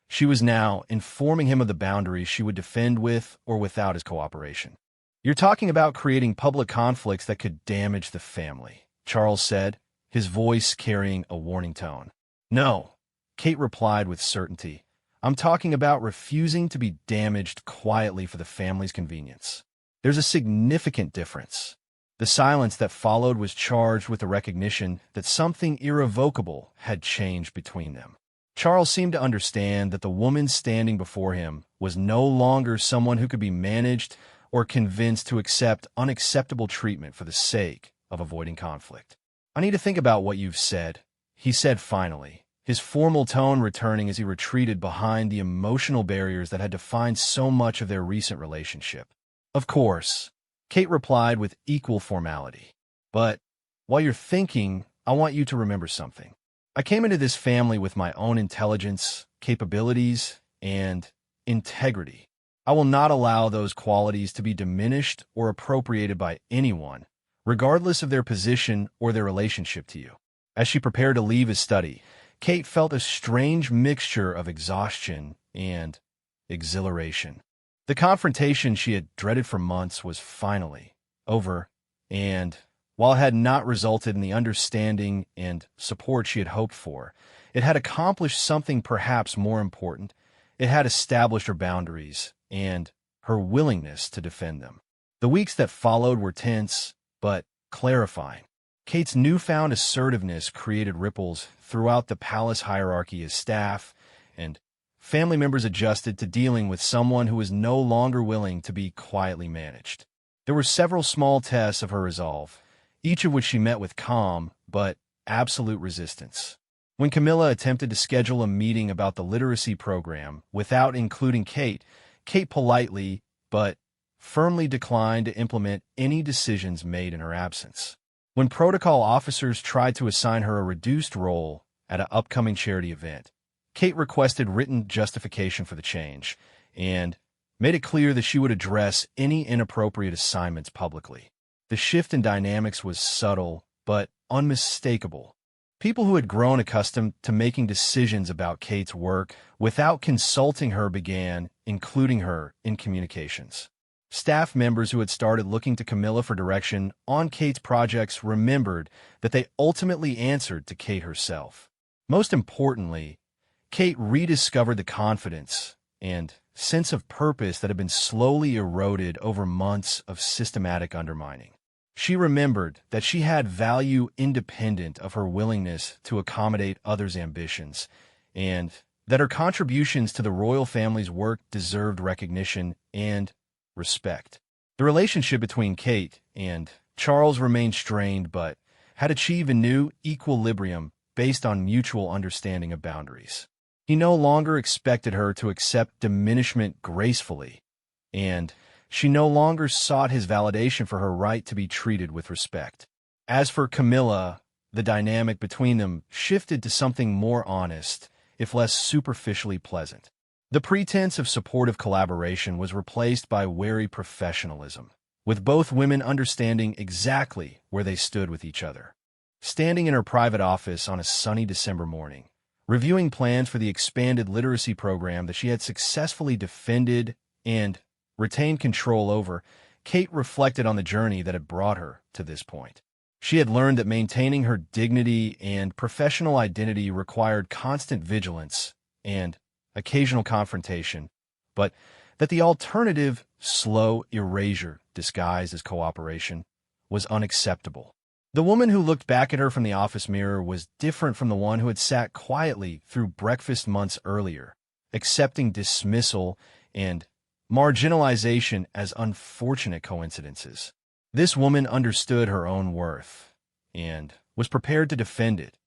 She was now informing him of the boundaries she would defend with or without his cooperation. You're talking about creating public conflicts that could damage the family, Charles said, his voice carrying a warning tone. No, Kate replied with certainty. I'm talking about refusing to be damaged quietly for the family's convenience. There's a significant difference. The silence that followed was charged with the recognition that something irrevocable had changed between them. Charles seemed to understand that the woman standing before him was no longer someone who could be managed or convinced to accept unacceptable treatment for the sake of avoiding conflict. I need to think about what you've said, he said finally, his formal tone returning as he retreated behind the emotional barriers that had defined so much of their recent relationship. Of course, Kate replied with equal formality. But while you're thinking, I want you to remember something. I came into this family with my own intelligence, capabilities, and integrity. I will not allow those qualities to be diminished or appropriated by anyone, regardless of their position or their relationship to you. As she prepared to leave his study, Kate felt a strange mixture of exhaustion and exhilaration. The confrontation she had dreaded for months was finally over, and while it had not resulted in the understanding and support she had hoped for, it had accomplished something perhaps more important. It had established her boundaries and her willingness to defend them. The weeks that followed were tense, but clarifying. Kate's newfound assertiveness created ripples throughout the palace hierarchy as staff and family members adjusted to dealing with someone who was no longer willing to be quietly managed. There were several small tests of her resolve, each of which she met with calm but absolute resistance. When Camilla attempted to schedule a meeting about the literacy program without including Kate, Kate politely but firmly declined to implement any decisions made in her absence. When protocol officers tried to assign her a reduced role at an upcoming charity event, Kate requested written justification for the change and made it clear that she would address any inappropriate assignments publicly. The shift in dynamics was subtle but unmistakable. People who had grown accustomed to making decisions about Kate's work without consulting her began including her in communications. Staff members who had started looking to Camilla for direction on Kate's projects remembered that they ultimately answered to Kate herself. Most importantly, Kate rediscovered the confidence and sense of purpose that had been slowly eroded over months of systematic undermining. She remembered that she had value independent of her willingness to accommodate others' ambitions, and that her contributions to the royal family's work deserved recognition and respect. The relationship between Kate and Charles remained strained but had achieved a new equilibrium based on mutual understanding of boundaries. He no longer expected her to accept diminishment gracefully, and she no longer sought his validation for her right to be treated with respect. As for Camilla, the dynamic between them shifted to something more honest, if less superficially pleasant. The pretense of supportive collaboration was replaced by wary professionalism, with both women understanding exactly where they stood with each other. Standing in her private office on a sunny December morning, reviewing plans for the expanded literacy program that she had successfully defended and retained control over, Kate reflected on the journey that had brought her to this point. She had learned that maintaining her dignity and professional identity required constant vigilance and occasional confrontation, but that the alternative, slow erasure disguised as cooperation, was unacceptable. The woman who looked back at her from the office mirror was different from the one who had sat quietly through breakfast months earlier, accepting dismissal and marginalization as unfortunate coincidences. This woman understood her own worth and was prepared to defend it,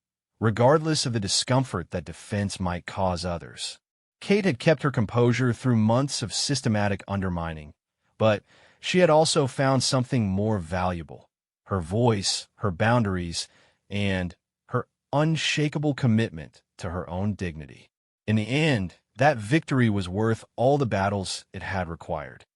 regardless of the discomfort that defense might cause others. Kate had kept her composure through months of systematic undermining, but she had also found something more valuable: her voice, her boundaries, and her unshakable commitment to her own dignity. In the end, that victory was worth all the battles it had required.